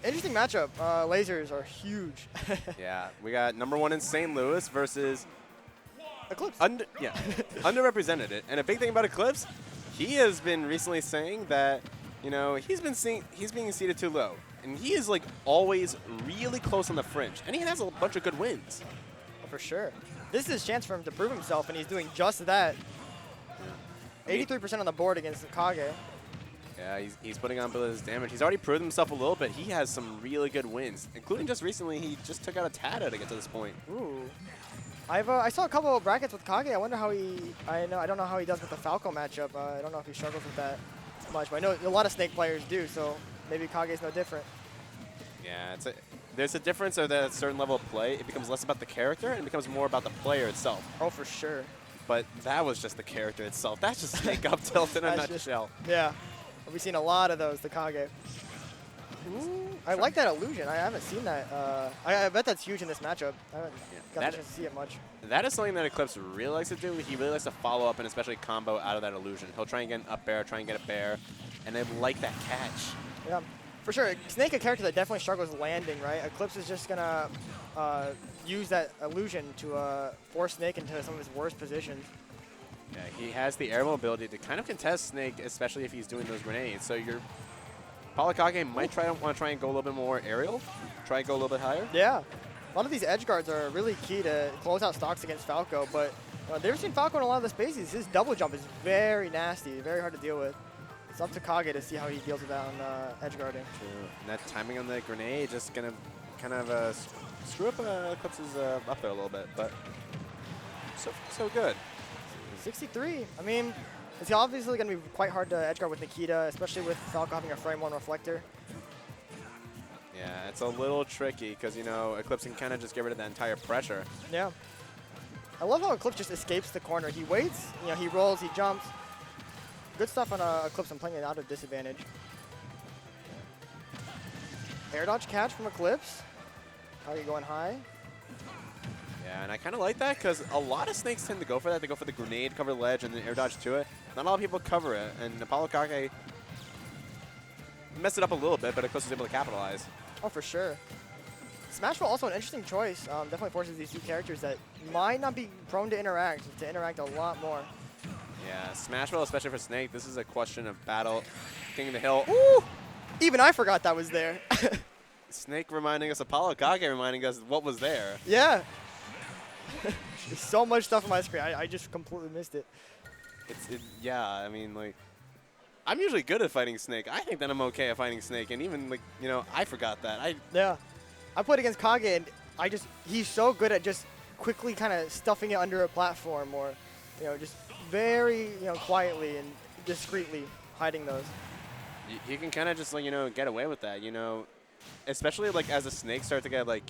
interesting matchup. Lasers are huge. Yeah, we got #1 in St. Louis versus Eclipz. underrepresented it. And a big thing about Eclipz, he has been recently saying that, you know, he's being seated too low. And he is like always really close on the fringe. And he has a bunch of good wins. For sure. This is his chance for him to prove himself, and he's doing just that. 83% on the board against Kage. Yeah, he's putting on his damage. He's already proven himself a little bit. He has some really good wins, including just recently he just took out a Tada to get to this point. Ooh. I saw a couple of brackets with Kage. I wonder how I don't know how he does with the Falco matchup. I don't know if he struggles with that much, but I know a lot of Snake players do, so maybe Kage's no different. Yeah, there's a difference at a certain level of play. It becomes less about the character and it becomes more about the player itself. Oh, for sure. But that was just the character itself. That's just Snake up tilt in a nutshell. Yeah. We've seen a lot of those, the Kage. Ooh, I like that illusion. I haven't seen that. I bet that's huge in this matchup. I haven't got the chance to see it much. That is something that Eclipz really likes to do. He really likes to follow up and especially combo out of that illusion. He'll try and get an up air, try and get a bear, and then like that catch. Yeah, for sure. Snake, a character that definitely struggles landing, right? Eclipz is just going to use that illusion to force Snake into some of his worst positions. Yeah, he has the air mobility to kind of contest Snake, especially if he's doing those grenades. So your ApolloKage might want to try and go a little bit more aerial, try and go a little bit higher. Yeah, a lot of these edge guards are really key to close out stocks against Falco, but they've seen Falco in a lot of the spaces. His double jump is very nasty, very hard to deal with. It's up to Kage to see how he deals with that on edge guarding. True. And that timing on the grenade just going to kind of screw up Eclipz's up there a little bit, but so good. 63. I mean, it's obviously going to be quite hard to edgeguard with Nikita, especially with Falco having a frame 1 reflector. Yeah, it's a little tricky because, you know, Eclipz can kind of just get rid of that entire pressure. Yeah. I love how Eclipz just escapes the corner. He waits, you know, he rolls, he jumps. Good stuff on Eclipz. I'm playing it out of disadvantage. Air dodge catch from Eclipz. Kage going high. Yeah, and I kind of like that because a lot of Snakes tend to go for that. They go for the grenade, cover the ledge, and then air dodge to it. Not a lot of people cover it, and ApolloKage messed it up a little bit, but Eclipz was able to capitalize. Oh, for sure. Smashville also an interesting choice. Definitely forces these two characters that might not be prone to interact a lot more. Yeah, Smashville, especially for Snake, this is a question of battle. King of the Hill. Ooh! Even I forgot that was there. Snake reminding us, ApolloKage reminding us what was there. Yeah. There's so much stuff on my screen. I just completely missed it. Yeah, I mean, like, I'm usually good at fighting Snake. I think that I'm okay at fighting Snake, and even, like, you know, I forgot that. Yeah. I played against Kage, and he's so good at just quickly kind of stuffing it under a platform or, you know, just very, you know, quietly and discreetly hiding those. You can kind of just, like, you know, get away with that, you know, especially, like, as the Snakes start to get, like,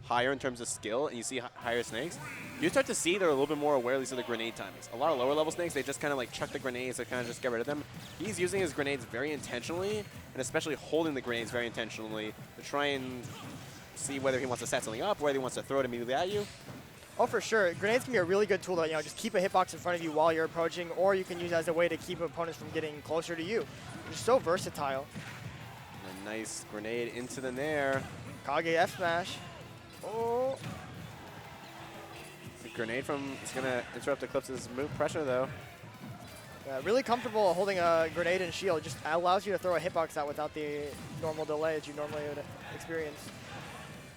higher in terms of skill, and you see higher Snakes, you start to see they're a little bit more aware of these of the grenade timings. A lot of lower level Snakes, they just kind of like chuck the grenades to kind of just get rid of them. He's using his grenades very intentionally, and especially holding the grenades very intentionally to try and see whether he wants to set something up, whether he wants to throw it immediately at you. Oh, for sure. Grenades can be a really good tool to, you know, just keep a hitbox in front of you while you're approaching, or you can use it as a way to keep opponents from getting closer to you. You're so versatile. And a nice grenade into the nair. Kage F smash. Oh. The grenade is going to interrupt Eclipz's move pressure, though. Yeah, really comfortable holding a grenade and shield. Just allows you to throw a hitbox out without the normal delay that you normally would experience.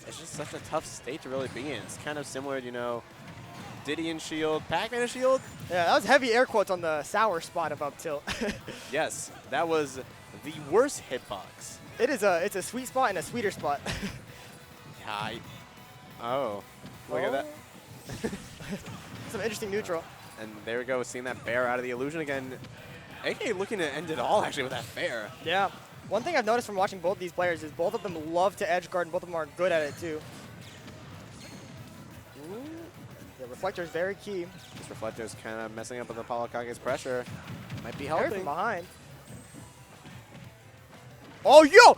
It's just such a tough state to really be in. It's kind of similar to, you know, Diddy and shield, Pac-Man and shield. Yeah, that was heavy air quotes on the sour spot of up tilt. Yes, that was the worst hitbox. It's a sweet spot and a sweeter spot. Yeah, oh, look at that. Some interesting neutral. And there we go, seeing that bear out of the illusion again. AK looking to end it all actually with that fair. Yeah. One thing I've noticed from watching both these players is both of them love to edge guard and both of them are good at it too. Ooh. Yeah, reflector is very key. This reflector is kind of messing up with ApolloKage's pressure. Might be Parry helping. from behind. Oh, yo!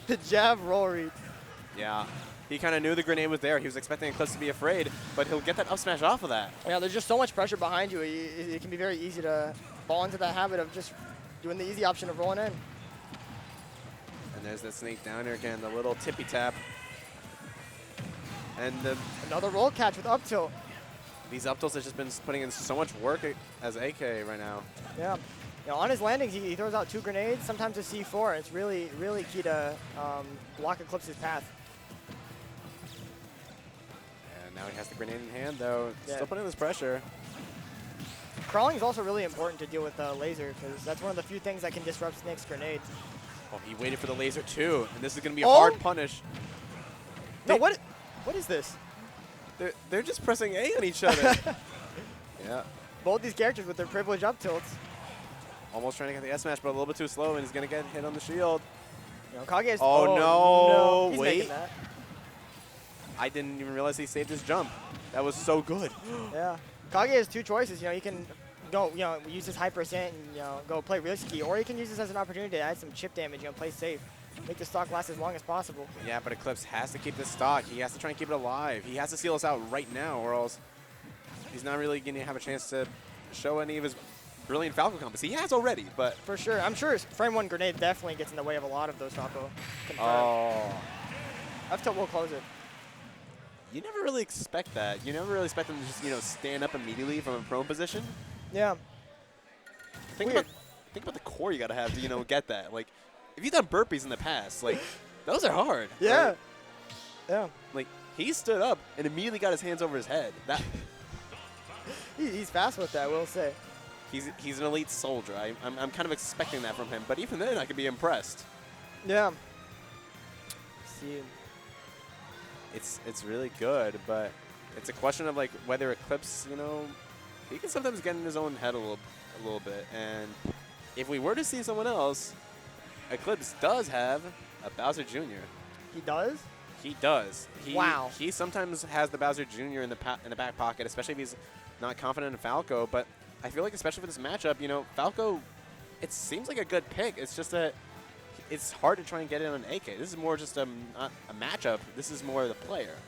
The jab roll read. Yeah. He kind of knew the grenade was there. He was expecting Eclipz to be afraid, but he'll get that up smash off of that. Yeah, there's just so much pressure behind you. It can be very easy to fall into that habit of just doing the easy option of rolling in. And And there's that snake down here again, the little tippy tap. And Another roll catch with up tilt. these up tilts have just been putting in so much work as AK right now. Yeah. You know, on his landings, he throws out 2 grenades, sometimes a C4. And it's really, really key to block Eclipz's path. And now he has the grenade in hand, though. Yeah. Still putting this pressure. Crawling is also really important to deal with laser, because that's one of the few things that can disrupt Snake's grenade. Oh, he waited for the laser, too. And this is going to be a Oh! hard punish. No, what is this? They're just pressing A on each other. Yeah. Both these characters with their privileged up tilts. Almost trying to get the S smash, but a little bit too slow, and he's going to get hit on the shield. You know, Kage is, Oh, no. He's Wait. making that. I didn't even realize he saved his jump. That was so good. Yeah. Kage has 2 choices. You know, he can go, you know, use his hyper ascent and, you know, go play risky, or he can use this as an opportunity to add some chip damage, you know, play safe. Make the stock last as long as possible. Yeah, but Eclipz has to keep this stock. He has to try and keep it alive. He has to seal us out right now, or else he's not really going to have a chance to show any of his brilliant Falco combos. He has already, but... For sure. I'm sure his frame 1 grenade definitely gets in the way of a lot of those Falco. Confirmed. Oh. Up tilt will close it. You never really expect that. You never really expect them to just, you know, stand up immediately from a prone position. Yeah. Think about the core you got to have to, you know, get that. Like, if you've done burpees in the past, like, those are hard. Yeah. Right? Yeah. Like, he stood up and immediately got his hands over his head. That He's fast with that, we'll say. He's an elite soldier. I'm kind of expecting that from him, but even then I could be impressed. Yeah. See. It's really good, but it's a question of like whether Eclipz, you know, he can sometimes get in his own head a little bit. And if we were to see someone else, Eclipz does have a Bowser Jr. He does? He does. Wow. He sometimes has the Bowser Jr. in the back pocket, especially if he's not confident in Falco. But I feel like especially for this matchup, you know, Falco, it seems like a good pick. It's just that it's hard to try and get it on AK. This is more just not a matchup. This is more the player.